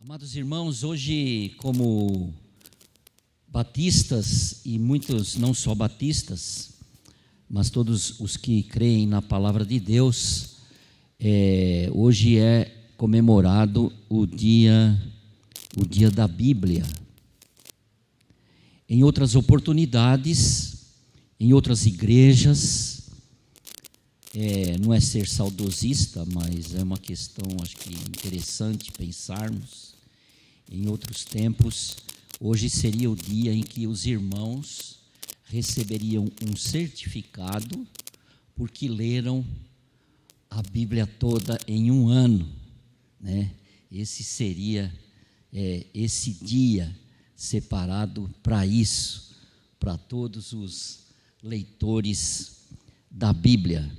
Amados irmãos, hoje, como batistas e muitos não só batistas, mas todos os que creem na palavra de Deus, hoje é comemorado o dia da Bíblia. Em outras oportunidades, em outras igrejas, não é ser saudosista, mas é uma questão, acho que interessante pensarmos. Em outros tempos, hoje seria o dia em que os irmãos receberiam um certificado porque leram a Bíblia toda em um ano, né? Esse seria esse dia separado para isso, para todos os leitores da Bíblia.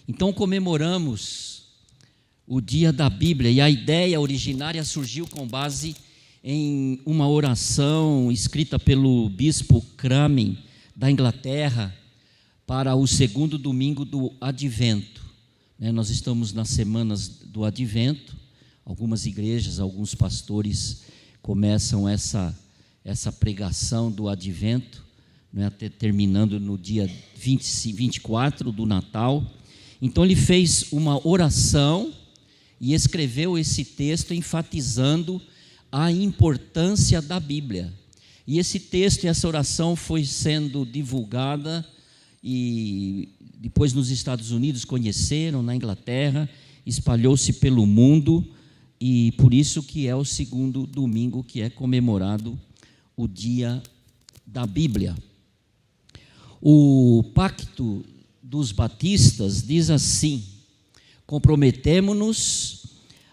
Então comemoramos o dia da Bíblia, e a ideia originária surgiu com base em uma oração escrita pelo bispo Cramen, da Inglaterra, para o segundo domingo do Advento. Nós estamos nas semanas do Advento, algumas igrejas, alguns pastores começam essa pregação do Advento, até terminando no dia 24 do Natal. Então ele fez uma oração e escreveu esse texto enfatizando a importância da Bíblia. E esse texto e essa oração foi sendo divulgada e depois nos Estados Unidos conheceram, na Inglaterra, espalhou-se pelo mundo, e por isso que é o segundo domingo que é comemorado o dia da Bíblia. O Pacto dos Batistas diz assim: comprometemo-nos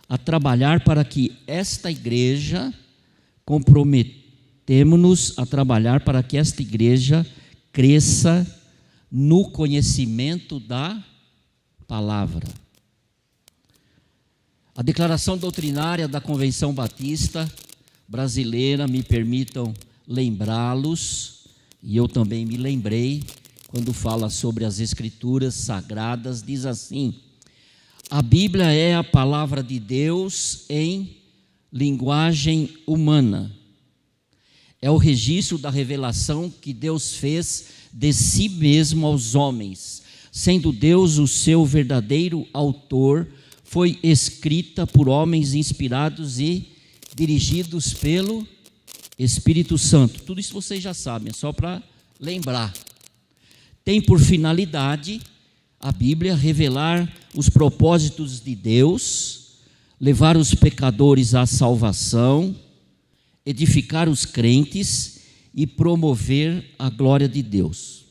a trabalhar para que esta igreja cresça no conhecimento da palavra. A declaração doutrinária da Convenção Batista Brasileira, me permitam lembrá-los, e eu também me lembrei, quando fala sobre as Escrituras Sagradas, diz assim: a Bíblia é a palavra de Deus em linguagem humana. É o registro da revelação que Deus fez de si mesmo aos homens. Sendo Deus o seu verdadeiro autor, foi escrita por homens inspirados e dirigidos pelo Espírito Santo. Tudo isso vocês já sabem, é só para lembrar. Tem por finalidade a Bíblia revelar os propósitos de Deus, levar os pecadores à salvação, edificar os crentes e promover a glória de Deus.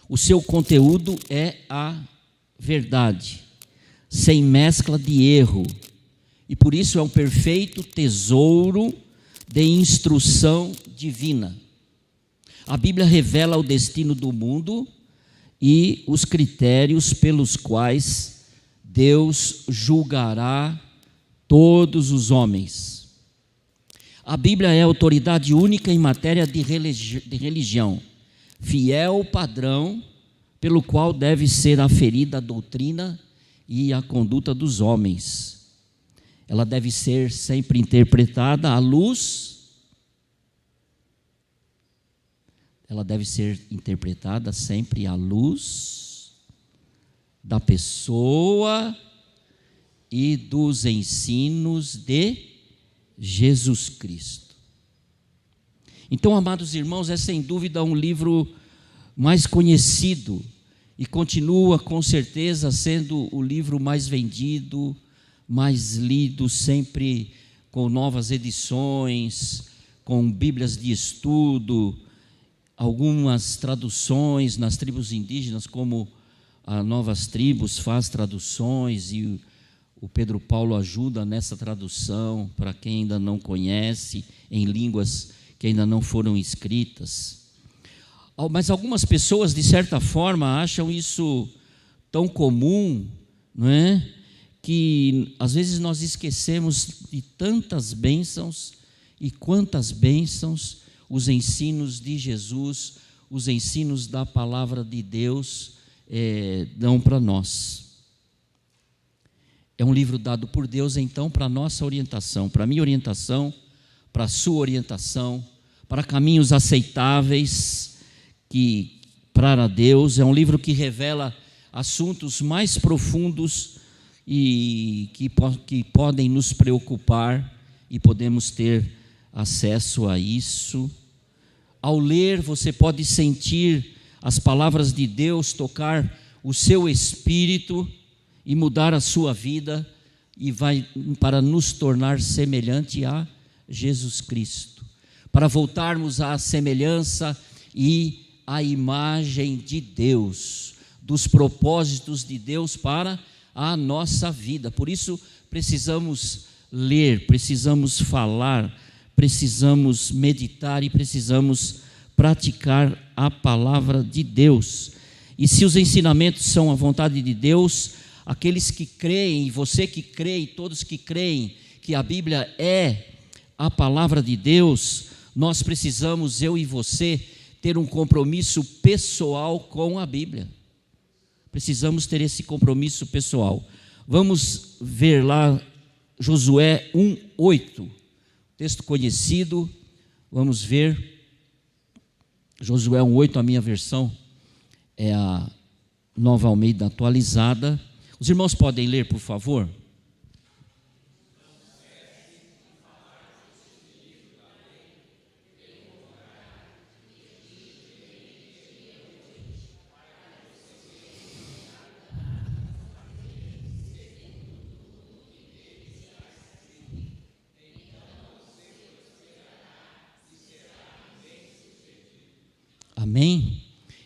O seu conteúdo é a verdade, sem mescla de erro, e por isso é um perfeito tesouro de instrução divina. A Bíblia revela o destino do mundo e os critérios pelos quais Deus julgará todos os homens. A Bíblia é a autoridade única em matéria de religião, fiel padrão pelo qual deve ser aferida a doutrina e a conduta dos homens. Ela deve ser sempre interpretada à luz. Ela deve ser interpretada sempre à luz da pessoa e dos ensinos de Jesus Cristo. Então, amados irmãos, é sem dúvida um livro mais conhecido e continua com certeza sendo o livro mais vendido, mais lido, sempre com novas edições, com bíblias de estudo, algumas traduções nas tribos indígenas, como a Novas Tribos faz traduções, e o Pedro Paulo ajuda nessa tradução, para quem ainda não conhece, em línguas que ainda não foram escritas. Mas algumas pessoas, de certa forma, acham isso tão comum, não é? Que às vezes nós esquecemos de tantas bênçãos, e quantas bênçãos os ensinos de Jesus, os ensinos da palavra de Deus dão para nós. é um livro dado por Deus, então, para a nossa orientação, para a minha orientação, para a sua orientação, para caminhos aceitáveis para Deus. É um livro que revela assuntos mais profundos e que podem nos preocupar, e podemos ter acesso a isso. Ao ler, você pode sentir as palavras de Deus tocar o seu espírito e mudar a sua vida, e vai para nos tornar semelhante a Jesus Cristo, para voltarmos à semelhança e à imagem de Deus, dos propósitos de Deus para a nossa vida. Por isso precisamos ler, precisamos falar, precisamos meditar e precisamos praticar a palavra de Deus. E se os ensinamentos são a vontade de Deus, aqueles que creem, você que crê e todos que creem que a Bíblia é a palavra de Deus, nós precisamos, eu e você, ter um compromisso pessoal com a Bíblia. Precisamos ter esse compromisso pessoal. Vamos ver lá Josué 1:8, texto conhecido. Vamos ver Josué 1:8, a minha versão é a Nova Almeida atualizada. Os irmãos podem ler, por favor? Amém?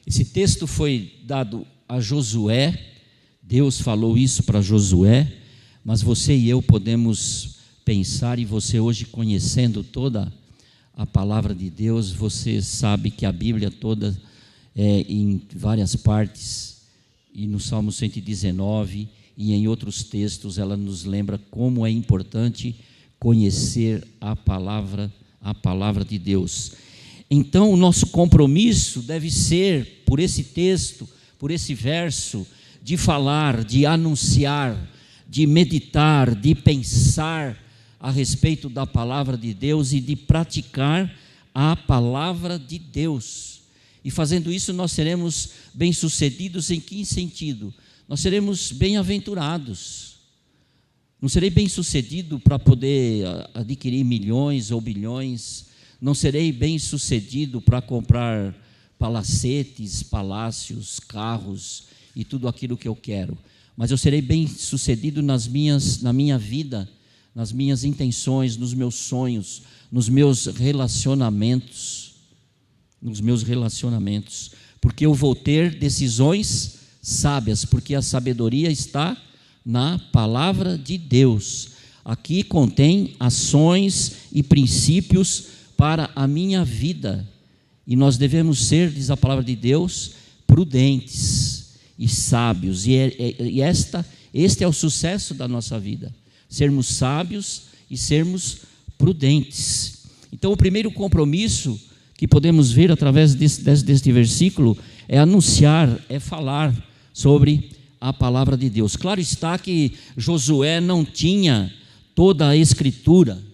Esse texto foi dado a Josué, Deus falou isso para Josué, mas você e eu podemos pensar, e você hoje conhecendo toda a palavra de Deus, você sabe que a Bíblia toda é em várias partes, e no Salmo 119 e em outros textos ela nos lembra como é importante conhecer a palavra de Deus. Então, o nosso compromisso deve ser, por esse texto, por esse verso, de falar, de anunciar, de meditar, de pensar a respeito da palavra de Deus e de praticar a palavra de Deus. E fazendo isso, nós seremos bem-sucedidos em que sentido? Nós seremos bem-aventurados. Não serei bem-sucedido para poder adquirir milhões ou bilhões. Não serei bem-sucedido para comprar palacetes, palácios, carros e tudo aquilo que eu quero. Mas eu serei bem-sucedido na minha vida, nas minhas intenções, nos meus sonhos, nos meus relacionamentos. Porque eu vou ter decisões sábias, porque a sabedoria está na palavra de Deus. Aqui contém ações e princípios para a minha vida, e nós devemos ser, diz a palavra de Deus, prudentes e sábios, este é o sucesso da nossa vida, sermos sábios e sermos prudentes. Então, o primeiro compromisso que podemos ver através deste versículo é anunciar, é falar sobre a palavra de Deus. Claro está que Josué não tinha toda a Escritura.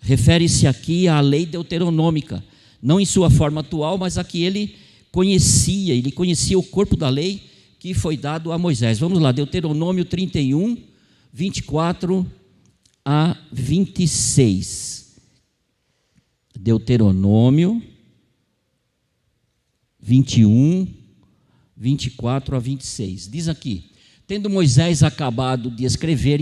Refere-se aqui à lei deuteronômica, não em sua forma atual, mas a que ele conhecia o corpo da lei que foi dado a Moisés. Vamos lá, Deuteronômio 31, 24 a 26. Deuteronômio 21, 24 a 26. Diz aqui: tendo Moisés acabado de escrever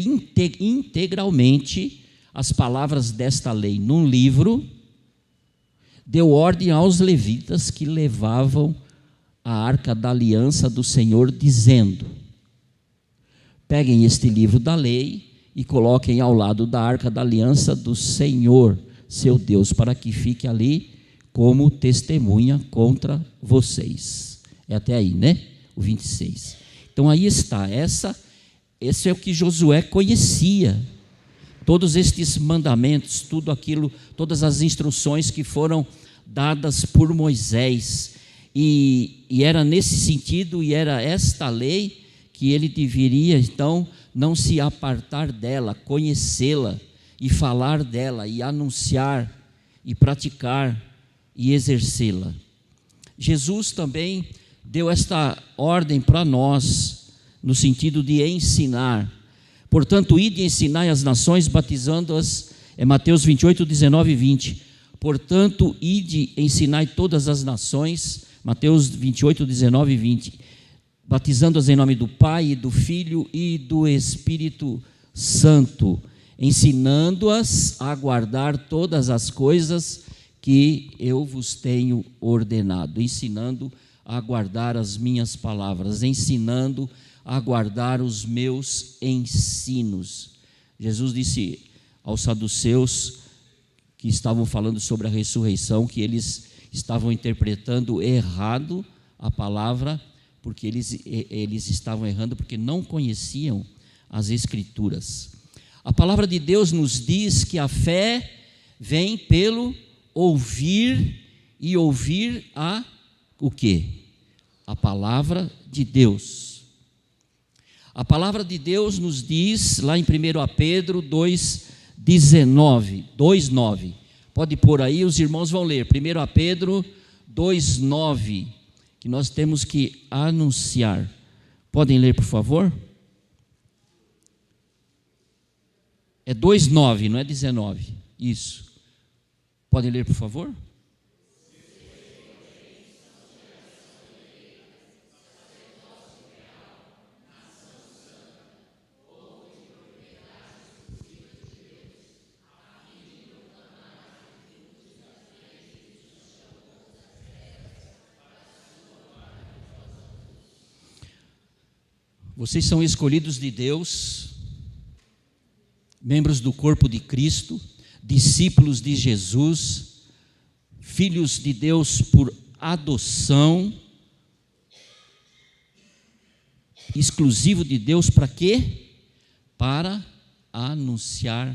integralmente as palavras desta lei num livro, deu ordem aos levitas que levavam a arca da aliança do Senhor, dizendo: peguem este livro da lei e coloquem ao lado da arca da aliança do Senhor, seu Deus, para que fique ali como testemunha contra vocês. É até aí, né? O 26. Então aí está, esse é o que Josué conhecia. Todos estes mandamentos, tudo aquilo, todas as instruções que foram dadas por Moisés, e era nesse sentido, e era esta lei que ele deveria, então, não se apartar dela, conhecê-la e falar dela, e anunciar, e praticar, e exercê-la. Jesus também deu esta ordem para nós, no sentido de ensinar. Portanto, ide e ensinai as nações, batizando-as, é Mateus 28, 19 e 20. Portanto, ide e ensinai todas as nações, Mateus 28, 19 e 20. Batizando-as em nome do Pai, do Filho e do Espírito Santo, ensinando-as a guardar todas as coisas que eu vos tenho ordenado, ensinando a guardar as minhas palavras, ensinando a guardar os meus ensinos. Jesus disse aos saduceus que estavam falando sobre a ressurreição, que eles estavam interpretando errado a palavra, porque eles estavam errando porque não conheciam as Escrituras. A palavra de Deus nos diz que a fé vem pelo ouvir, e ouvir o quê? A palavra de Deus. A palavra de Deus nos diz, lá em 1 Pedro 2,9. Pode pôr aí, os irmãos vão ler. 1 Pedro 2,9, que nós temos que anunciar. Podem ler, por favor? É 2,9, não é 19. Isso. Podem ler, por favor? Vocês são escolhidos de Deus, membros do corpo de Cristo, discípulos de Jesus, filhos de Deus por adoção, exclusivo de Deus para quê? Para anunciar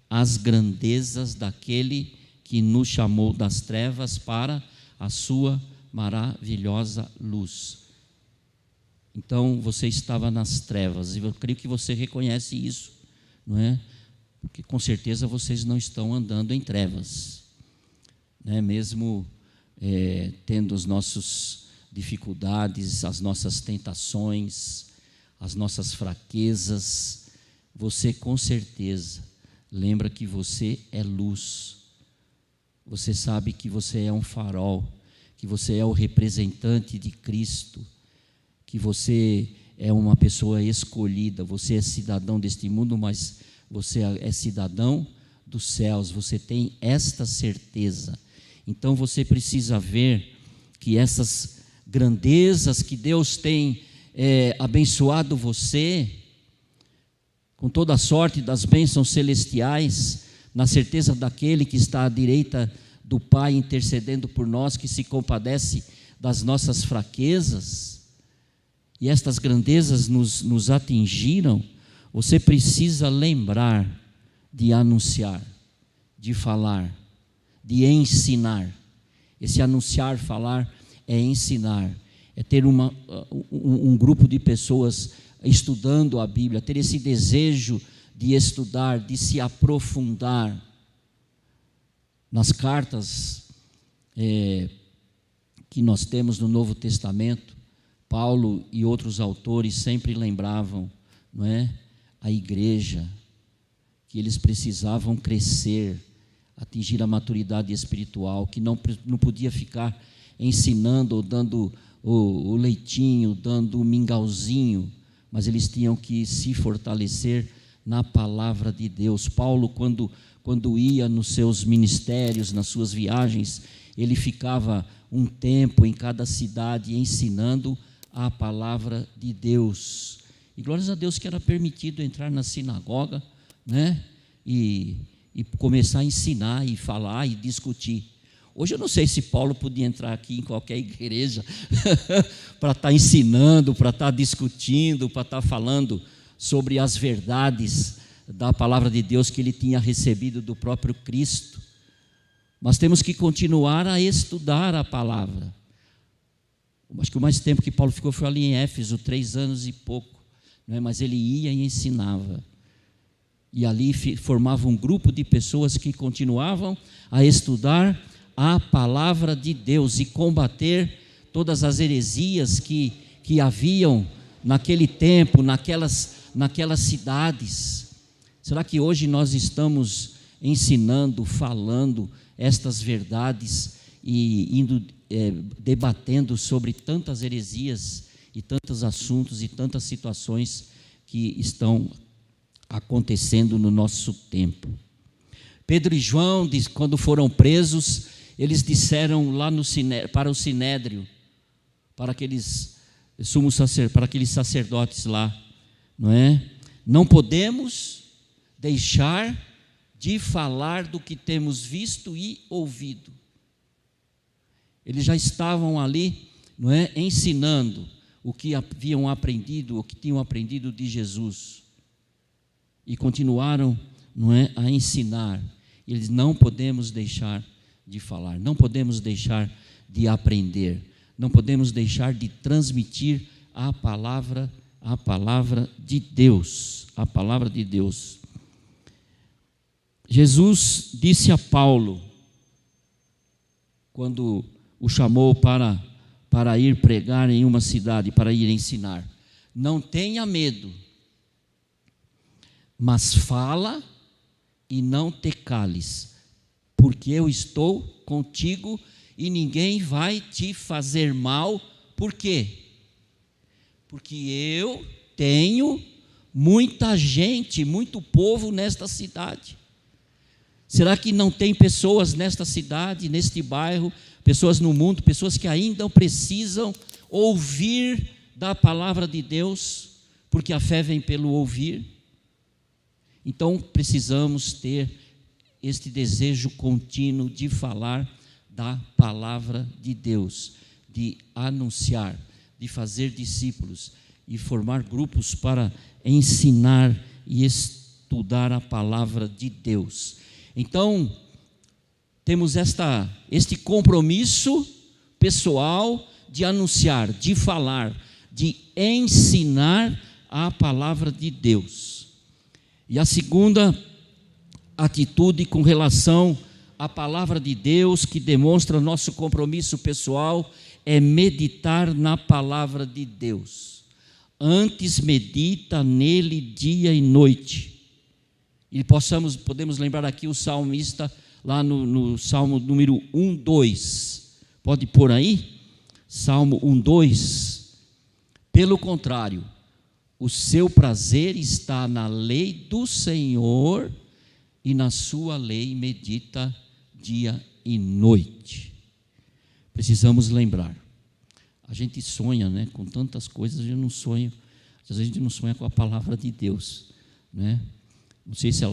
as grandezas daquele que nos chamou das trevas para a sua maravilhosa luz. Então, você estava nas trevas, e eu creio que você reconhece isso, não é? Porque com certeza vocês não estão andando em trevas, né? Mesmo tendo as nossas dificuldades, as nossas tentações, as nossas fraquezas, você com certeza lembra que você é luz, você sabe que você é um farol, que você é o representante de Cristo, que você é uma pessoa escolhida, você é cidadão deste mundo, mas você é cidadão dos céus, você tem esta certeza. Então você precisa ver que essas grandezas que Deus tem abençoado você, com toda a sorte das bênçãos celestiais, na certeza daquele que está à direita do Pai, intercedendo por nós, que se compadece das nossas fraquezas, e estas grandezas nos atingiram, você precisa lembrar de anunciar, de falar, de ensinar. Esse anunciar, falar, é ensinar, é ter um grupo de pessoas estudando a Bíblia, ter esse desejo de estudar, de se aprofundar. Nas cartas que nós temos no Novo Testamento, Paulo e outros autores sempre lembravam, não é, a igreja, que eles precisavam crescer, atingir a maturidade espiritual, que não podia ficar ensinando, ou dando o leitinho, dando o mingauzinho, mas eles tinham que se fortalecer na palavra de Deus. Paulo, quando ia nos seus ministérios, nas suas viagens, ele ficava um tempo em cada cidade ensinando a palavra de Deus. E glórias a Deus que era permitido entrar na sinagoga, né? E começar a ensinar e falar e discutir. Hoje eu não sei se Paulo podia entrar aqui em qualquer igreja para estar ensinando, para estar discutindo, para estar falando sobre as verdades da palavra de Deus que ele tinha recebido do próprio Cristo. Mas temos que continuar a estudar a palavra. Acho que o mais tempo que Paulo ficou foi ali em Éfeso, 3 anos e pouco. né? Mas ele ia e ensinava. E ali formava um grupo de pessoas que continuavam a estudar a palavra de Deus e combater todas as heresias que haviam naquele tempo, naquelas cidades. Será que hoje nós estamos ensinando, falando estas verdades e debatendo sobre tantas heresias e tantos assuntos e tantas situações que estão acontecendo no nosso tempo? Pedro e João, quando foram presos, eles disseram lá para o Sinédrio, para aqueles sacerdotes lá, não é? Não podemos deixar de falar do que temos visto e ouvido. Eles já estavam ali, não é, ensinando o que haviam aprendido, o que tinham aprendido de Jesus. E continuaram, não é, a ensinar. Eles não podemos deixar de falar, não podemos deixar de aprender, não podemos deixar de transmitir a palavra de Deus, a palavra de Deus. Jesus disse a Paulo, quando o chamou para ir pregar em uma cidade, para ir ensinar: não tenha medo, mas fala e não te cales, porque eu estou contigo e ninguém vai te fazer mal. Por quê? Porque eu tenho muita gente, muito povo nesta cidade. Será que não tem pessoas nesta cidade, neste bairro, pessoas no mundo, pessoas que ainda precisam ouvir da palavra de Deus, porque a fé vem pelo ouvir? Então precisamos ter este desejo contínuo de falar da palavra de Deus, de anunciar, de fazer discípulos e formar grupos para ensinar e estudar a palavra de Deus. Então, temos este compromisso pessoal de anunciar, de falar, de ensinar a palavra de Deus. E a segunda atitude com relação à palavra de Deus, que demonstra nosso compromisso pessoal, é meditar na palavra de Deus. Antes medita nele dia e noite. E podemos lembrar aqui o salmista, lá no Salmo número 1:2. Pode pôr aí? Salmo 1:2. Pelo contrário, o seu prazer está na lei do Senhor, e na sua lei medita dia e noite. Precisamos lembrar. A gente sonha, né, com tantas coisas, a gente não sonha. Às vezes a gente não sonha com a palavra de Deus, né? Não sei se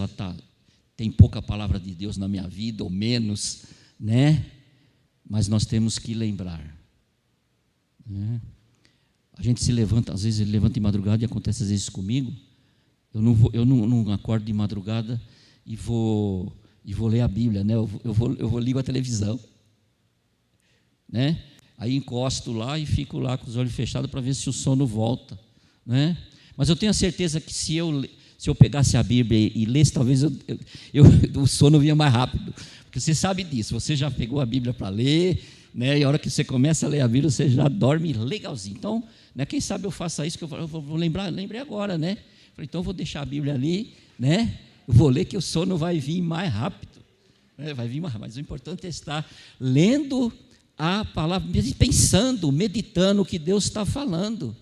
tem pouca palavra de Deus na minha vida ou menos, né? Mas nós temos que lembrar, né? A gente se levanta, às vezes ele levanta de madrugada, e acontece às vezes comigo. Eu não acordo de madrugada e vou ler a Bíblia, né? Eu ligo a televisão, né? Aí encosto lá e fico lá com os olhos fechados para ver se o sono volta, né? Mas eu tenho a certeza que se eu pegasse a Bíblia e lesse, talvez o sono vinha mais rápido, porque você sabe disso. Você já pegou a Bíblia para ler, né? E a hora que você começa a ler a Bíblia, você já dorme legalzinho. Então, né, quem sabe eu faça isso, que eu vou lembrei agora, né? Falei, então eu vou deixar a Bíblia ali, né? Eu vou ler, que o sono vai vir mais rápido, né? Vai vir mais rápido. Mas o importante é estar lendo a palavra, pensando, meditando o que Deus está falando,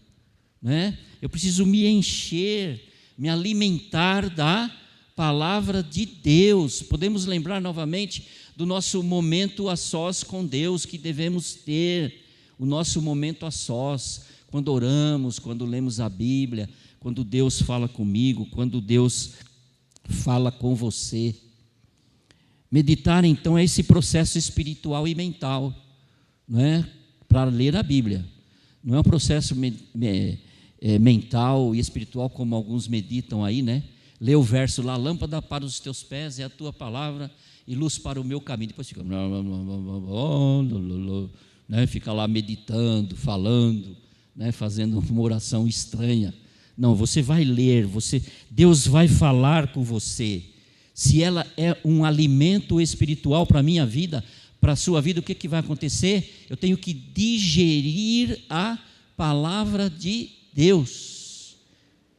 né? Eu preciso me encher, me alimentar da palavra de Deus. Podemos lembrar novamente do nosso momento a sós com Deus, que devemos ter, o nosso momento a sós, quando oramos, quando lemos a Bíblia, quando Deus fala comigo, quando Deus fala com você. Meditar, então, é esse processo espiritual e mental, não é? Para ler a Bíblia. Não é um processo mental e espiritual como alguns meditam aí, né? Lê o verso lá: lâmpada para os teus pés é a tua palavra e luz para o meu caminho. Depois fica, né? Fica lá meditando, falando, né? Fazendo uma oração estranha, Não, você vai ler, Deus vai falar com você. Se ela é um alimento espiritual para a minha vida, para a sua vida, o que vai acontecer? Eu tenho que digerir a palavra de Deus.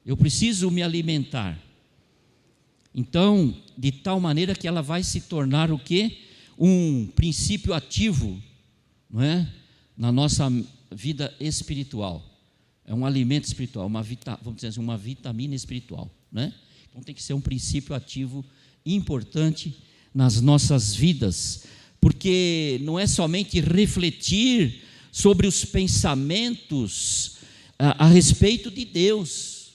Eu preciso me alimentar. Então, de tal maneira que ela vai se tornar o quê? Um princípio ativo, não é? Na nossa vida espiritual. É um alimento espiritual, vamos dizer assim, uma vitamina espiritual, né? Então tem que ser um princípio ativo importante nas nossas vidas, porque não é somente refletir sobre os pensamentos a respeito de Deus,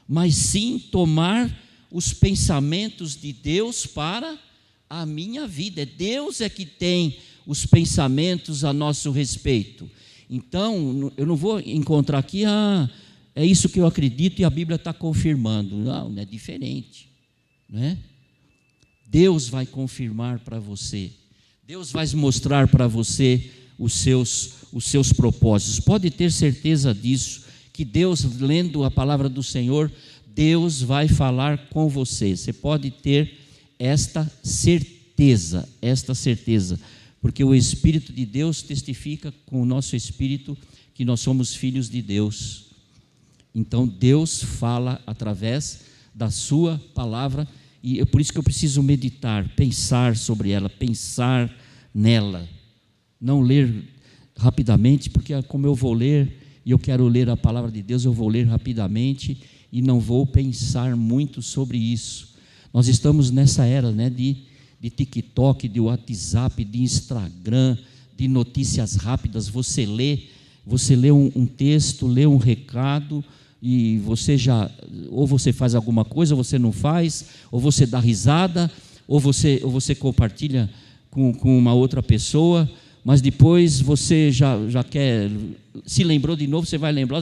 mas sim tomar os pensamentos de Deus para a minha vida. Deus é que tem os pensamentos a nosso respeito. Então, eu não vou encontrar aqui, é isso que eu acredito e a Bíblia está confirmando. Não, é diferente, né? Deus vai confirmar para você, Deus vai mostrar para você os seus propósitos. Pode ter certeza disso, que Deus, lendo a palavra do Senhor, Deus vai falar com você. Você pode ter esta certeza, porque o Espírito de Deus testifica com o nosso espírito que nós somos filhos de Deus. Então Deus fala através da sua palavra, e é por isso que eu preciso meditar, pensar sobre ela, pensar nela, não ler rapidamente, porque como eu vou ler, e eu quero ler a palavra de Deus, eu vou ler rapidamente e não vou pensar muito sobre isso. Nós estamos nessa era, né, de TikTok, de WhatsApp, de Instagram, de notícias rápidas. Você lê um texto, lê um recado, e você ou você faz alguma coisa, ou você não faz, ou você dá risada, ou você compartilha com uma outra pessoa, mas depois você já quer, se lembrou de novo, você vai lembrar,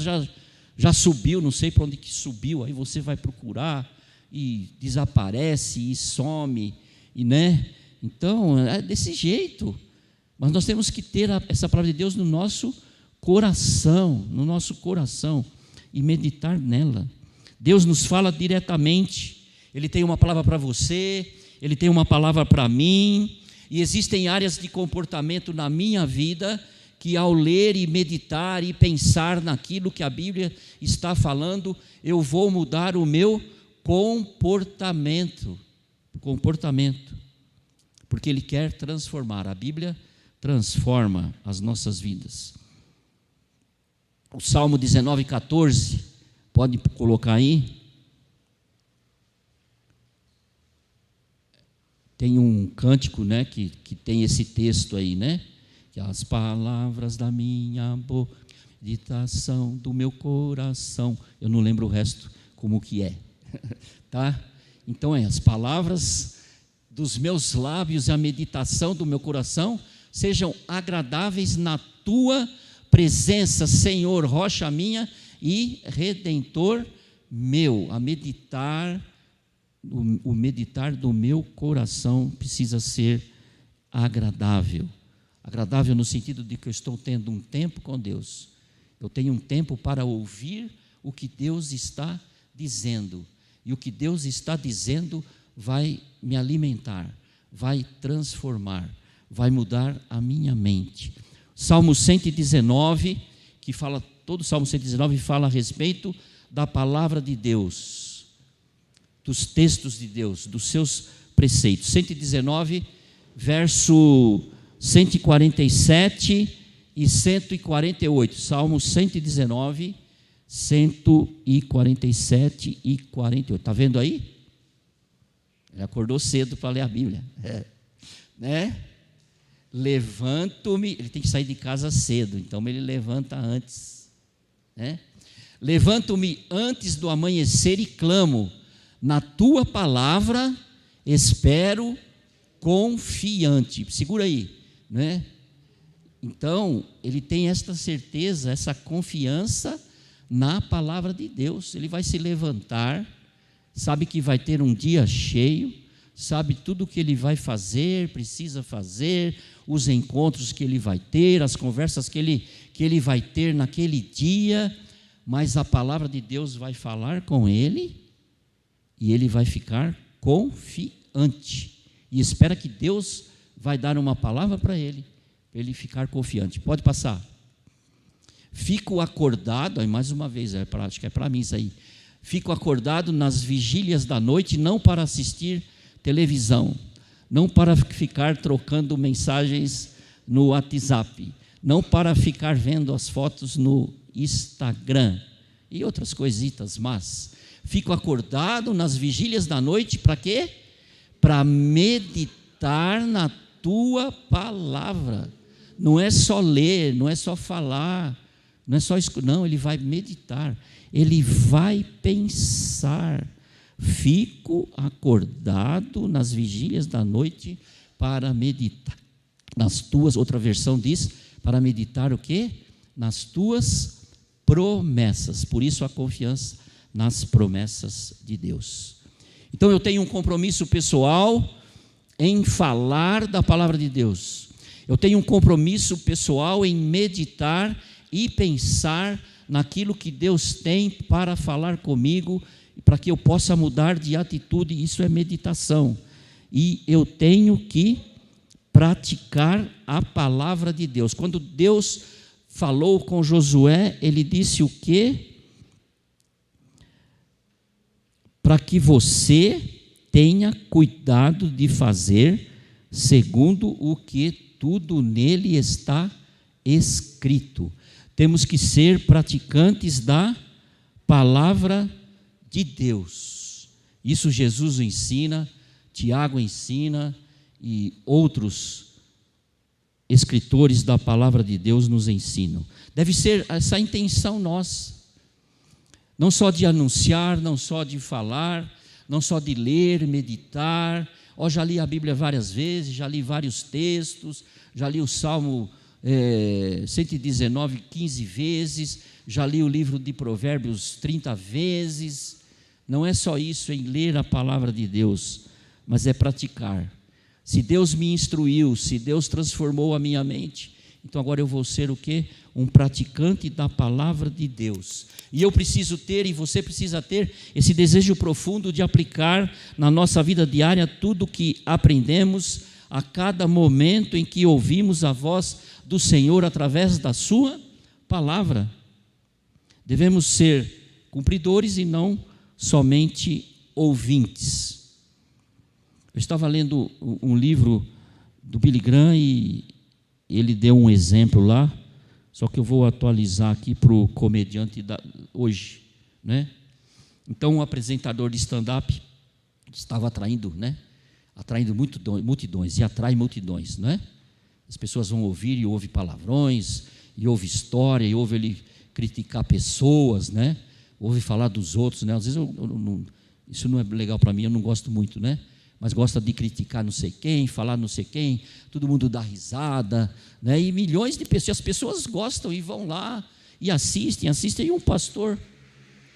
já subiu, não sei para onde que subiu, aí você vai procurar, e desaparece, e some, né? Então, é desse jeito. Mas nós temos que ter essa palavra de Deus no nosso coração, e meditar nela. Deus nos fala diretamente. Ele tem uma palavra para você, Ele tem uma palavra para mim, e existem áreas de comportamento na minha vida que, ao ler e meditar e pensar naquilo que a Bíblia está falando, eu vou mudar o meu comportamento, porque Ele quer transformar. A Bíblia transforma as nossas vidas. O Salmo 19:14, pode colocar aí. Tem um cântico, né, que tem esse texto aí, né? Que as palavras da minha boca, meditação do meu coração. Eu não lembro o resto como que é. Tá? Então as palavras dos meus lábios e a meditação do meu coração sejam agradáveis na tua presença, Senhor, rocha minha e redentor meu. O meditar do meu coração precisa ser agradável. Agradável no sentido de que eu estou tendo um tempo com Deus. Eu tenho um tempo para ouvir o que Deus está dizendo. E o que Deus está dizendo vai me alimentar, vai transformar, vai mudar a minha mente. Salmo 119, todo o Salmo 119 fala a respeito da palavra de Deus, dos textos de Deus, dos seus preceitos. 119, verso 147 e 148. Salmo 119, 147 e 48. Está vendo aí? Ele acordou cedo para ler a Bíblia. Né? Levanto-me, ele tem que sair de casa cedo, então ele levanta antes. Né? Levanto-me antes do amanhecer e clamo, na tua palavra espero confiante. Segura aí, né? Então, ele tem esta certeza, essa confiança na palavra de Deus. Ele vai se levantar, sabe que vai ter um dia cheio, sabe tudo o que ele vai fazer, precisa fazer, os encontros que ele vai ter, as conversas que ele vai ter naquele dia, mas a palavra de Deus vai falar com ele e ele vai ficar confiante. E espera que Deus vai dar uma palavra para ele ficar confiante. Pode passar. Fico acordado, aí mais uma vez, acho que é para mim isso aí. Fico acordado nas vigílias da noite, não para assistir televisão, não para ficar trocando mensagens no WhatsApp, não para ficar vendo as fotos no Instagram e outras coisitas, mas fico acordado nas vigílias da noite para quê? Para meditar na tua palavra. Não é só ler, não é só falar, não é só escutar, não, ele vai meditar, ele vai pensar. Fico acordado nas vigílias da noite para meditar nas tuas, outra versão diz, para meditar o quê? Nas tuas promessas. Por isso a confiança nas promessas de Deus. Então eu tenho um compromisso pessoal em falar da palavra de Deus. Eu tenho um compromisso pessoal em meditar e pensar naquilo que Deus tem para falar comigo, para que eu possa mudar de atitude. Isso é meditação. E eu tenho que praticar a palavra de Deus. Quando Deus falou com Josué, ele disse o quê? Para que você tenha cuidado de fazer segundo o que tudo nele está escrito. Temos que ser praticantes da palavra de Deus. Isso Jesus ensina, Tiago ensina e outros escritores da palavra de Deus nos ensinam. Deve ser essa a intenção nossa. Não só de anunciar, não só de falar, não só de ler, meditar. Já li a Bíblia várias vezes, já li vários textos, já li o Salmo 119, 15 vezes, já li o livro de Provérbios 30 vezes. Não é só isso em ler a palavra de Deus, mas é praticar. Se Deus me instruiu, se Deus transformou a minha mente, então agora eu vou ser o quê? Um praticante da palavra de Deus. E eu preciso ter, e você precisa ter, esse desejo profundo de aplicar na nossa vida diária tudo o que aprendemos a cada momento em que ouvimos a voz do Senhor através da sua palavra. Devemos ser cumpridores e não somente ouvintes. Eu estava lendo um livro do Billy Graham e ele deu um exemplo lá, só que eu vou atualizar aqui para o comediante hoje, né? Então, um apresentador de stand-up estava atraindo multidões, e atrai multidões, né? As pessoas vão ouvir e ouvem palavrões, e ouve história, e ouve ele criticar pessoas, né? Ouve falar dos outros, né? Às vezes isso não é legal para mim, eu não gosto muito, né? Mas gosta de criticar não sei quem, falar não sei quem, todo mundo dá risada, né? E milhões de pessoas, as pessoas gostam e vão lá e assistem. E um pastor,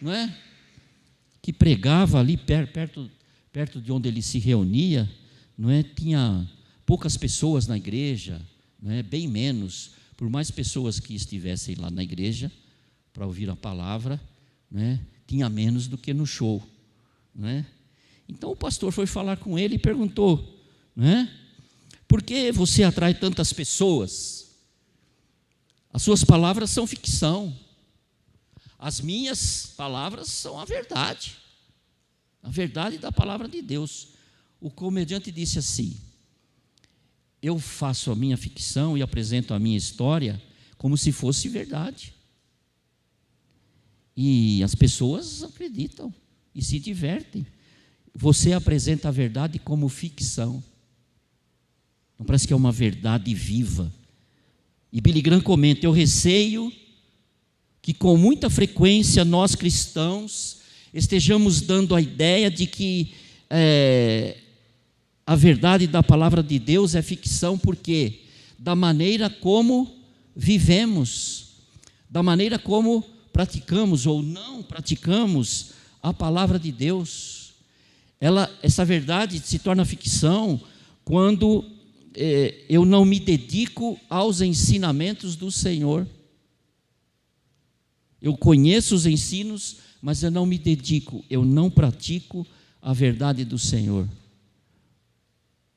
não é? Que pregava ali perto de onde ele se reunia, não é? Tinha poucas pessoas na igreja, não é? Bem menos, por mais pessoas que estivessem lá na igreja para ouvir a palavra, não é? Tinha menos do que no show, não é? Então o pastor foi falar com ele e perguntou, né? Por que você atrai tantas pessoas? As suas palavras são ficção. As minhas palavras são a verdade da palavra de Deus. O comediante disse assim: eu faço a minha ficção e apresento a minha história como se fosse verdade. E as pessoas acreditam e se divertem. Você apresenta a verdade como ficção. Não parece que é uma verdade viva. E Billy Graham comenta: eu receio que com muita frequência nós cristãos estejamos dando a ideia de que a verdade da palavra de Deus é ficção, porque da maneira como vivemos, da maneira como praticamos ou não praticamos a palavra de Deus. Essa verdade se torna ficção quando eu não me dedico aos ensinamentos do Senhor. Eu conheço os ensinos, mas eu não me dedico, eu não pratico a verdade do Senhor.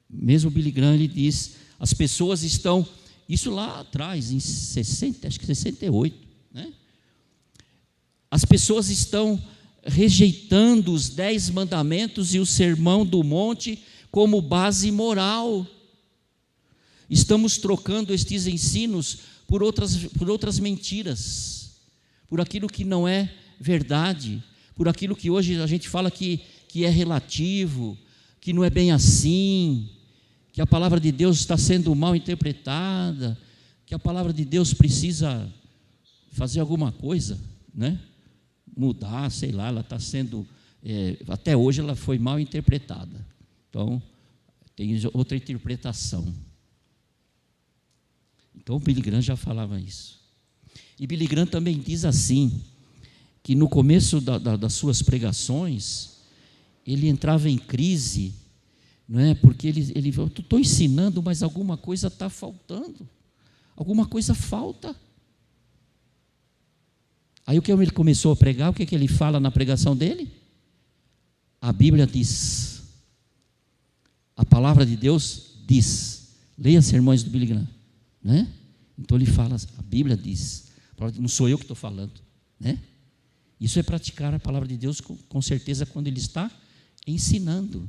Mesmo Billy Graham, ele diz, as pessoas estão, isso lá atrás, em 60, acho que 68, né? As pessoas estão rejeitando os 10 mandamentos e o sermão do monte como base moral. Estamos trocando estes ensinos por outras mentiras, por aquilo que não é verdade, por aquilo que hoje a gente fala que é relativo, que não é bem assim, que a palavra de Deus está sendo mal interpretada, que a palavra de Deus precisa fazer alguma coisa, né? Mudar, sei lá, ela está sendo, até hoje ela foi mal interpretada, então tem outra interpretação. Então o Billy Graham já falava isso, e Billy Graham também diz assim, que no começo das suas pregações, ele entrava em crise, não é? Porque ele falou, estou ensinando, mas alguma coisa está faltando, alguma coisa falta. Aí o que ele começou a pregar, o que ele fala na pregação dele? A Bíblia diz, a palavra de Deus diz, leia os sermões do Billy Graham, né? Então ele fala, a Bíblia diz, não sou eu que estou falando, né? Isso é praticar a palavra de Deus com certeza quando ele está ensinando.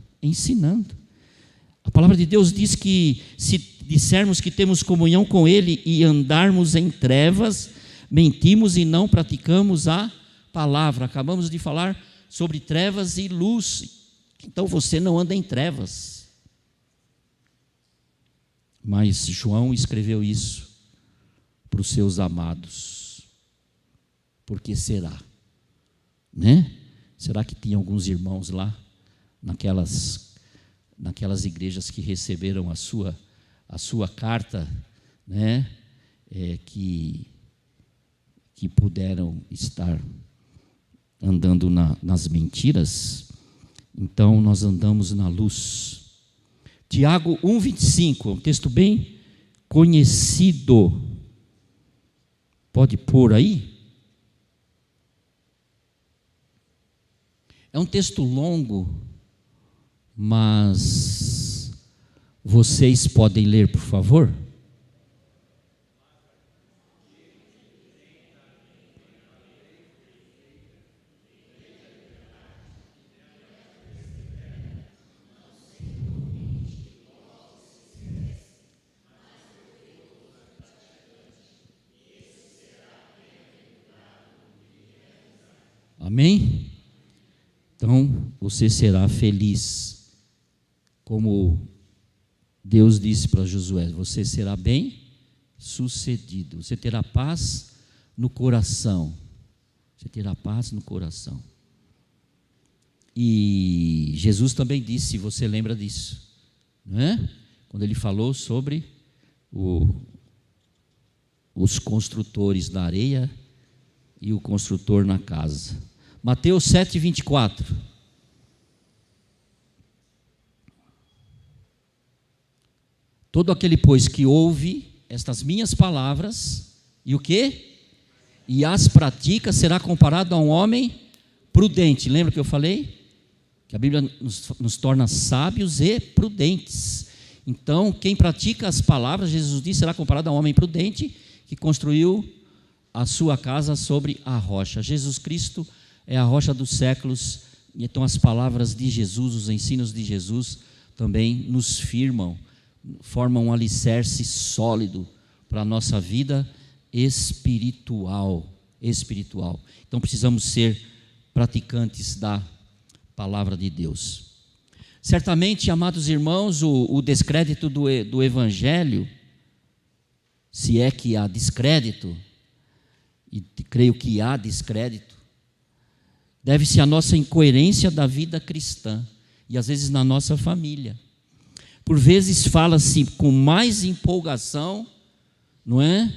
A palavra de Deus diz que se dissermos que temos comunhão com Ele e andarmos em trevas, mentimos e não praticamos a palavra. Acabamos de falar sobre trevas e luz. Então você não anda em trevas. Mas João escreveu isso para os seus amados. Por que será? Né? Será que tinha alguns irmãos lá, naquelas igrejas que receberam a sua carta, né? Que puderam estar andando nas mentiras? Então nós andamos na luz. Tiago 1,25, um texto bem conhecido. Pode pôr aí? É um texto longo, mas vocês podem ler, por favor? Amém? Então, você será feliz, como Deus disse para Josué, você será bem sucedido, você terá paz no coração, E Jesus também disse, se você lembra disso, não é? Quando ele falou sobre os construtores na areia e o construtor na casa. Mateus 7,24. Todo aquele, pois, que ouve estas minhas palavras, e o quê? E as pratica, será comparado a um homem prudente. Lembra que eu falei? Que a Bíblia nos torna sábios e prudentes. Então, quem pratica as palavras, Jesus disse, será comparado a um homem prudente, que construiu a sua casa sobre a rocha. Jesus Cristo é a rocha dos séculos, e então as palavras de Jesus, os ensinos de Jesus também nos firmam, formam um alicerce sólido para a nossa vida espiritual. Então precisamos ser praticantes da palavra de Deus. Certamente, amados irmãos, o descrédito do Evangelho, se é que há descrédito, e creio que há descrédito, deve-se à nossa incoerência da vida cristã, e às vezes na nossa família. Por vezes fala-se com mais empolgação, não é?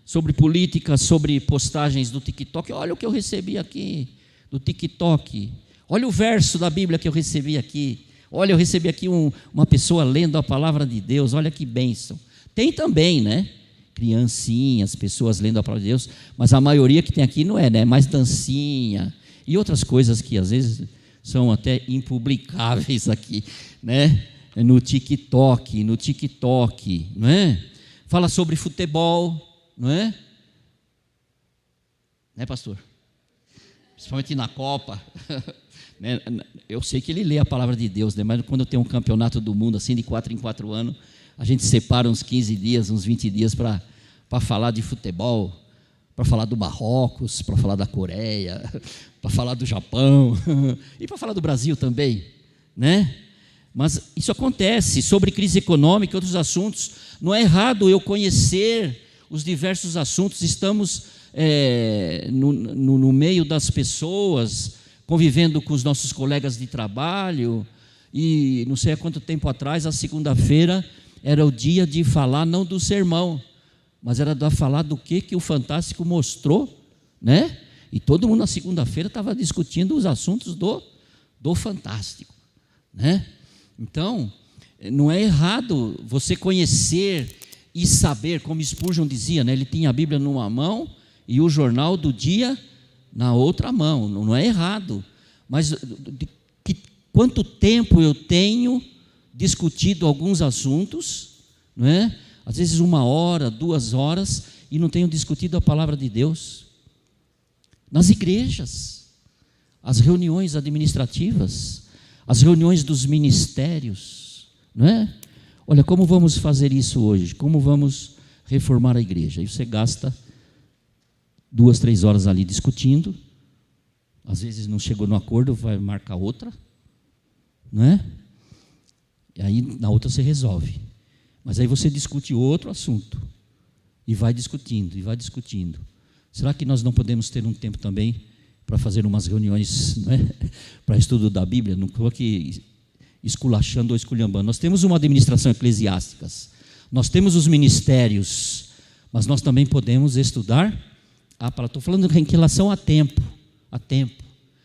Sobre política, sobre postagens do TikTok. Olha o que eu recebi aqui do TikTok. Olha o verso da Bíblia que eu recebi aqui. Olha, eu recebi aqui uma pessoa lendo a palavra de Deus. Olha que bênção. Tem também, né? criancinhas, pessoas lendo a palavra de Deus, mas a maioria que tem aqui não é, né? É mais dancinha e outras coisas que às vezes são até impublicáveis aqui, né? No TikTok, não é? Fala sobre futebol, não é? Né, pastor? Principalmente na Copa. Eu sei que ele lê a palavra de Deus, né? Mas quando tem um campeonato do mundo assim de 4 em 4 anos, a gente separa uns 15 dias, uns 20 dias para falar de futebol, para falar do Marrocos, para falar da Coreia, para falar do Japão e para falar do Brasil também, né? Mas isso acontece, sobre crise econômica e outros assuntos. Não é errado eu conhecer os diversos assuntos. Estamos no meio das pessoas, convivendo com os nossos colegas de trabalho, e não sei há quanto tempo atrás, a segunda-feira, era o dia de falar não do sermão, mas era de falar do que o Fantástico mostrou, né? E todo mundo na segunda-feira estava discutindo os assuntos do Fantástico, né? Então, não é errado você conhecer e saber, como Spurgeon dizia, né? Ele tinha a Bíblia numa mão e o jornal do dia na outra mão. Não é errado, mas quanto tempo eu tenho discutido alguns assuntos, não é? Às vezes 1 hora, 2 horas, e não tenho discutido a palavra de Deus. Nas igrejas, as reuniões administrativas, as reuniões dos ministérios, não é? Olha, como vamos fazer isso hoje? Como vamos reformar a igreja? Aí você gasta 2, 3 horas ali discutindo, às vezes não chegou no acordo, vai marcar outra, não é? E aí na outra você resolve. Mas aí você discute outro assunto, e vai discutindo, e vai discutindo. Será que nós não podemos ter um tempo também para fazer umas reuniões, não é? Para estudo da Bíblia? Não estou aqui esculachando ou esculhambando. Nós temos uma administração eclesiástica, nós temos os ministérios, mas nós também podemos estudar a palavra. Estou falando em relação a tempo,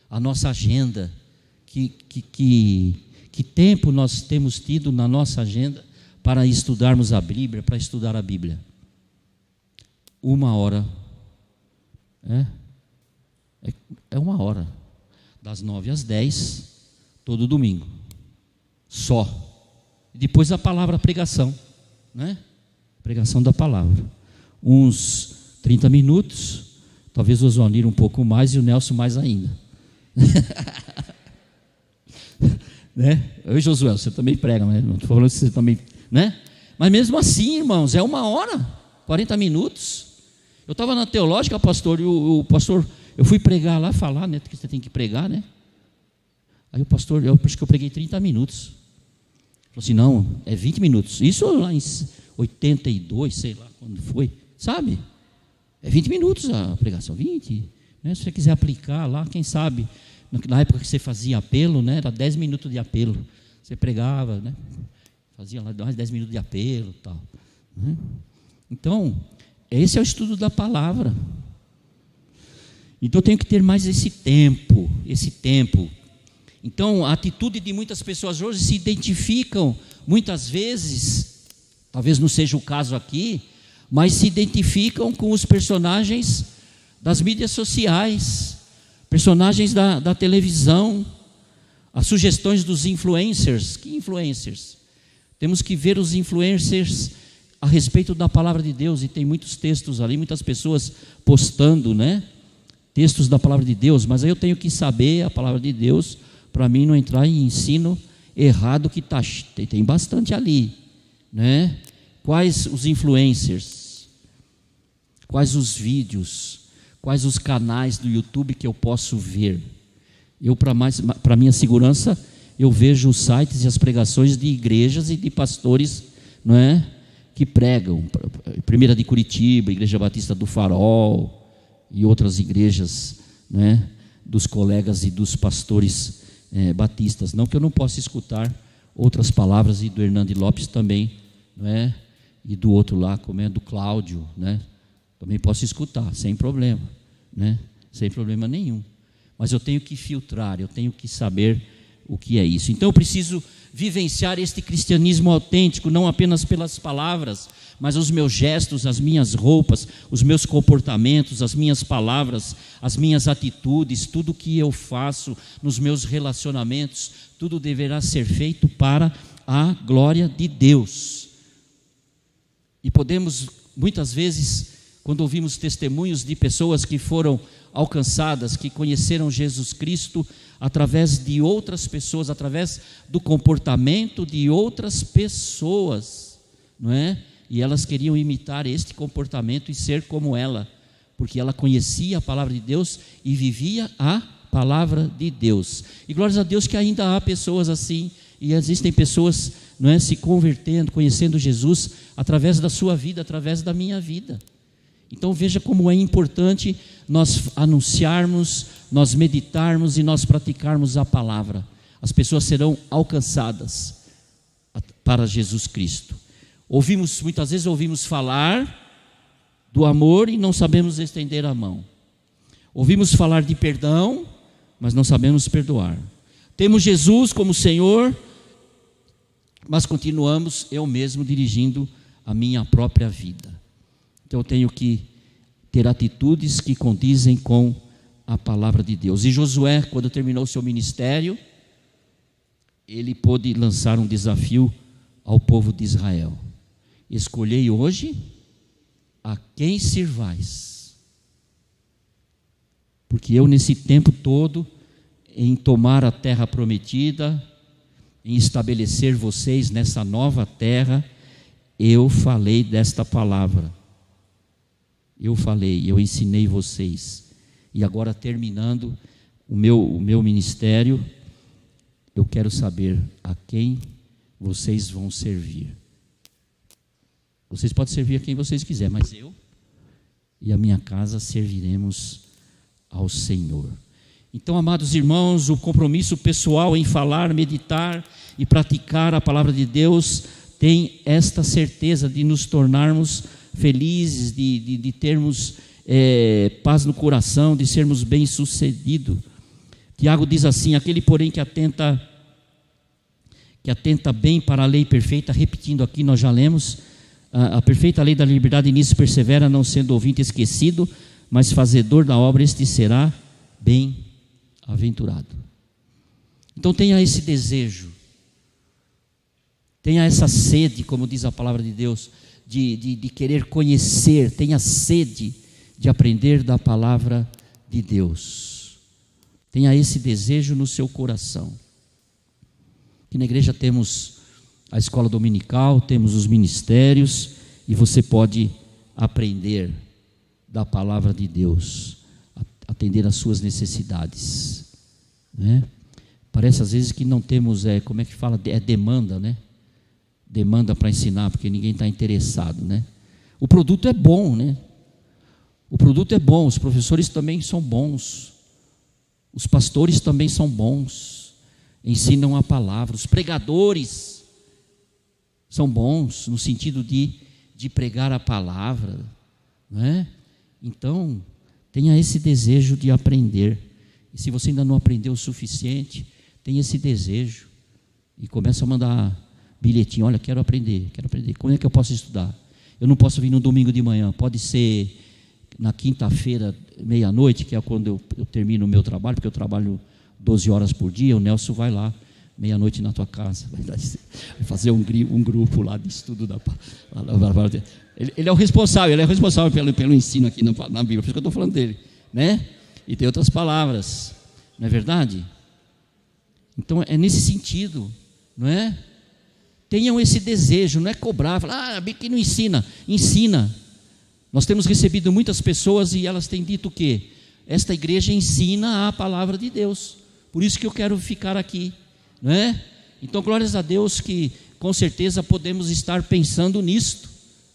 a nossa agenda, que tempo nós temos tido na nossa agenda para estudarmos a Bíblia, para estudar a Bíblia? 1 hora, é 1 hora, das 9 às 10, todo domingo, só. Depois a palavra, a pregação, né? Pregação da palavra, uns 30 minutos, talvez o Oswaldir um pouco mais e o Nelson mais ainda. Né? Eu e Josué, você também prega, né? Não estou falando que você também, né? Mas mesmo assim, irmãos, é 1 hora, 40 minutos. Eu estava na teológica, pastor, e o pastor, eu fui pregar lá, falar, né? Que você tem que pregar, né? Aí o pastor, acho que eu preguei 30 minutos. Falou assim, não, é 20 minutos. Isso lá em 82, sei lá quando foi, sabe? É 20 minutos a pregação, 20. Né? Se você quiser aplicar lá, quem sabe, na época que você fazia apelo, né? Era 10 minutos de apelo. Você pregava, né? Fazia lá mais 10 minutos de apelo e tal. Né? Então, esse é o estudo da palavra. Então, eu tenho que ter mais esse tempo. Então, a atitude de muitas pessoas hoje se identificam, muitas vezes, talvez não seja o caso aqui, mas se identificam com os personagens das mídias sociais, personagens da televisão, as sugestões dos influencers. Que influencers? Temos que ver os influencers a respeito da palavra de Deus, e tem muitos textos ali, muitas pessoas postando, né? Textos da palavra de Deus, mas aí eu tenho que saber a palavra de Deus, para mim não entrar em ensino errado, que tem bastante ali, né? Quais os influencers? Quais os vídeos? Quais os canais do YouTube que eu posso ver? Eu, para minha segurança, eu vejo os sites e as pregações de igrejas e de pastores, não é? Que pregam. Primeira de Curitiba, Igreja Batista do Farol, e outras igrejas, né? Dos colegas e dos pastores batistas. Não que eu não possa escutar outras palavras, e do Hernando Lopes também, não é? E do outro lá, como é do Cláudio, né? Também posso escutar, sem problema, né? Sem problema nenhum. Mas eu tenho que filtrar, eu tenho que saber o que é isso. Então eu preciso vivenciar este cristianismo autêntico, não apenas pelas palavras, mas os meus gestos, as minhas roupas, os meus comportamentos, as minhas palavras, as minhas atitudes, tudo que eu faço nos meus relacionamentos, tudo deverá ser feito para a glória de Deus. E podemos, muitas vezes, quando ouvimos testemunhos de pessoas que foram alcançadas, que conheceram Jesus Cristo através de outras pessoas, através do comportamento de outras pessoas, não é? E elas queriam imitar este comportamento e ser como ela, porque ela conhecia a palavra de Deus e vivia a palavra de Deus. E glórias a Deus que ainda há pessoas assim, e existem pessoas, não é, se convertendo, conhecendo Jesus através da sua vida, através da minha vida. Então veja como é importante nós anunciarmos, nós meditarmos e nós praticarmos a palavra. As pessoas serão alcançadas para Jesus Cristo. Muitas vezes ouvimos falar do amor e não sabemos estender a mão. Ouvimos falar de perdão, mas não sabemos perdoar. Temos Jesus como Senhor, mas continuamos eu mesmo dirigindo a minha própria vida. Então eu tenho que ter atitudes que condizem com a palavra de Deus. E Josué, quando terminou seu ministério, ele pôde lançar um desafio ao povo de Israel: escolhei hoje a quem sirvais, porque eu nesse tempo todo, em tomar a terra prometida, em estabelecer vocês nessa nova terra, eu falei desta palavra. Eu falei, eu ensinei vocês. E agora, terminando o meu ministério, eu quero saber a quem vocês vão servir. Vocês podem servir a quem vocês quiserem, mas eu e a minha casa serviremos ao Senhor. Então, amados irmãos, o compromisso pessoal em falar, meditar e praticar a palavra de Deus tem esta certeza de nos tornarmos felizes, de termos paz no coração, de sermos bem-sucedidos. Tiago diz assim: aquele, porém, que atenta bem para a lei perfeita, repetindo aqui, nós já lemos, a perfeita lei da liberdade, nisso persevera, não sendo ouvinte esquecido, mas fazedor da obra, este será bem-aventurado. Então tenha esse desejo, tenha essa sede, como diz a palavra de Deus, de querer conhecer, tenha sede de aprender da palavra de Deus. Tenha esse desejo no seu coração. Aqui na igreja temos a escola dominical, temos os ministérios, e você pode aprender da palavra de Deus, atender às suas necessidades, né? Parece às vezes que não temos, como é que fala? Demanda, né? Demanda para ensinar, porque ninguém está interessado, né? O produto é bom, né? O produto é bom, os professores também são bons, os pastores também são bons, ensinam a palavra, os pregadores são bons no sentido de pregar a palavra, não é? Então, tenha esse desejo de aprender. E se você ainda não aprendeu o suficiente, tenha esse desejo e começa a mandar bilhetinho: olha, quero aprender. Como é que eu posso estudar? Eu não posso vir no domingo de manhã, pode ser na quinta-feira, meia-noite, que é quando eu termino o meu trabalho, porque eu trabalho 12 horas por dia. O Nelson vai lá, meia-noite na tua casa, vai fazer um grupo lá de estudo da palavra. Ele é o responsável, pelo ensino aqui na Bíblia, por isso que eu estou falando dele, né? E tem outras palavras, não é verdade? Então é nesse sentido, não é? Tenham esse desejo, não é cobrar, falar: que não ensina. Nós temos recebido muitas pessoas e elas têm dito o quê? Esta igreja ensina a palavra de Deus, por isso que eu quero ficar aqui, não é? Então, glórias a Deus que com certeza podemos estar pensando nisto,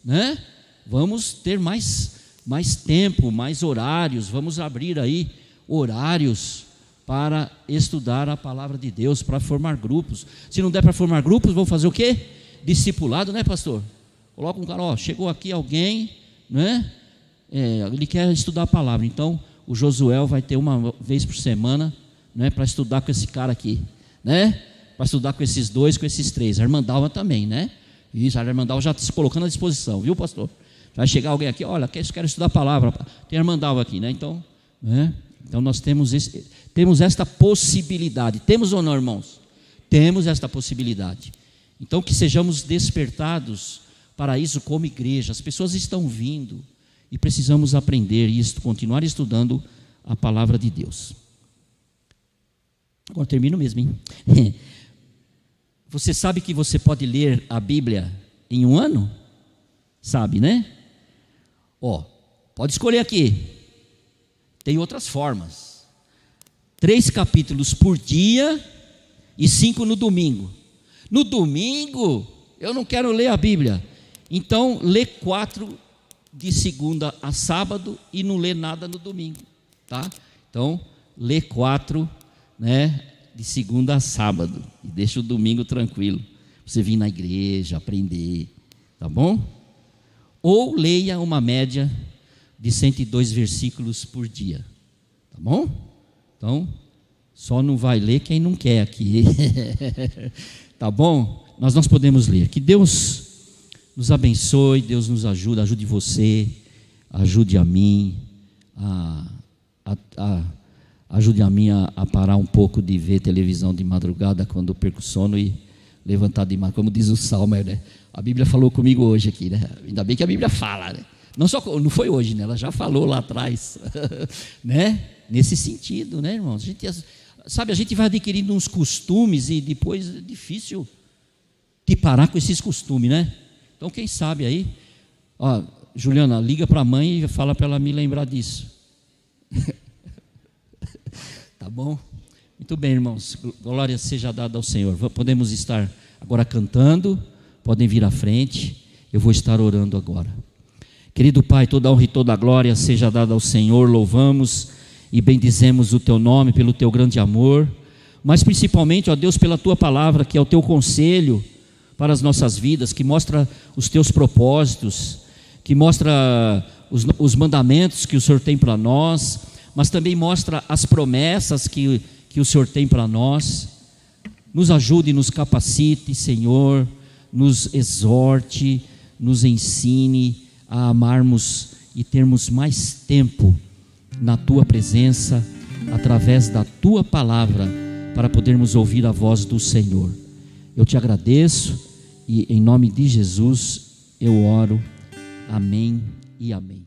né? Vamos ter mais tempo, mais horários, vamos abrir aí horários para estudar a palavra de Deus, para formar grupos. Se não der para formar grupos, vamos fazer o quê? Discipulado, né, pastor? Coloca um cara, chegou aqui alguém, né? Ele quer estudar a palavra, então o Josué vai ter uma vez por semana, né, para estudar com esse cara aqui, né? Para estudar com esses dois, com esses três. A irmã Dalva também, né? Isso, a irmã Dalva já se colocando à disposição, viu, pastor? Vai chegar alguém aqui, olha, quero estudar a palavra. Tem a irmã Dalva aqui, né? Então nós temos esta possibilidade. Temos ou não, irmãos? Temos esta possibilidade. Então que sejamos despertados para isso como igreja. As pessoas estão vindo e precisamos aprender e continuar estudando a palavra de Deus. Agora termino mesmo, hein? Você sabe que você pode ler a Bíblia em um ano? Sabe, né? Pode escolher aqui. Tem outras formas. 3 capítulos por dia e 5 no domingo. No domingo, eu não quero ler a Bíblia. Então, lê 4 de segunda a sábado e não lê nada no domingo, tá? Então, lê 4, né, de segunda a sábado e deixa o domingo tranquilo. Você vir na igreja, aprender, tá bom? Ou leia uma média de 102 versículos por dia, tá bom? Então, só não vai ler quem não quer aqui, tá bom? Nós podemos ler. Que Deus nos abençoe, Deus nos ajude você, ajude a mim, ajude a mim a parar um pouco de ver televisão de madrugada quando eu perco o sono e levantar de manhã, como diz o Salmer, né? A Bíblia falou comigo hoje aqui, né? Ainda bem que a Bíblia fala, né? Não foi hoje, né? Ela já falou lá atrás, né? Nesse sentido, né, irmãos? A gente vai adquirindo uns costumes e depois é difícil de parar com esses costumes, né? Então, quem sabe aí, Juliana, liga para a mãe e fala para ela me lembrar disso. Tá bom? Muito bem, irmãos. Glória seja dada ao Senhor. Podemos estar agora cantando, podem vir à frente. Eu vou estar orando agora. Querido Pai, toda a honra e toda a glória seja dada ao Senhor. Louvamos e bendizemos o Teu nome pelo Teu grande amor, mas principalmente, ó Deus, pela Tua palavra, que é o Teu conselho para as nossas vidas, que mostra os Teus propósitos, que mostra os mandamentos que o Senhor tem para nós, mas também mostra as promessas que o Senhor tem para nós. Nos ajude e nos capacite, Senhor, nos exorte, nos ensine a amarmos e termos mais tempo na Tua presença, através da Tua palavra, para podermos ouvir a voz do Senhor. Eu Te agradeço e em nome de Jesus eu oro. Amém e amém.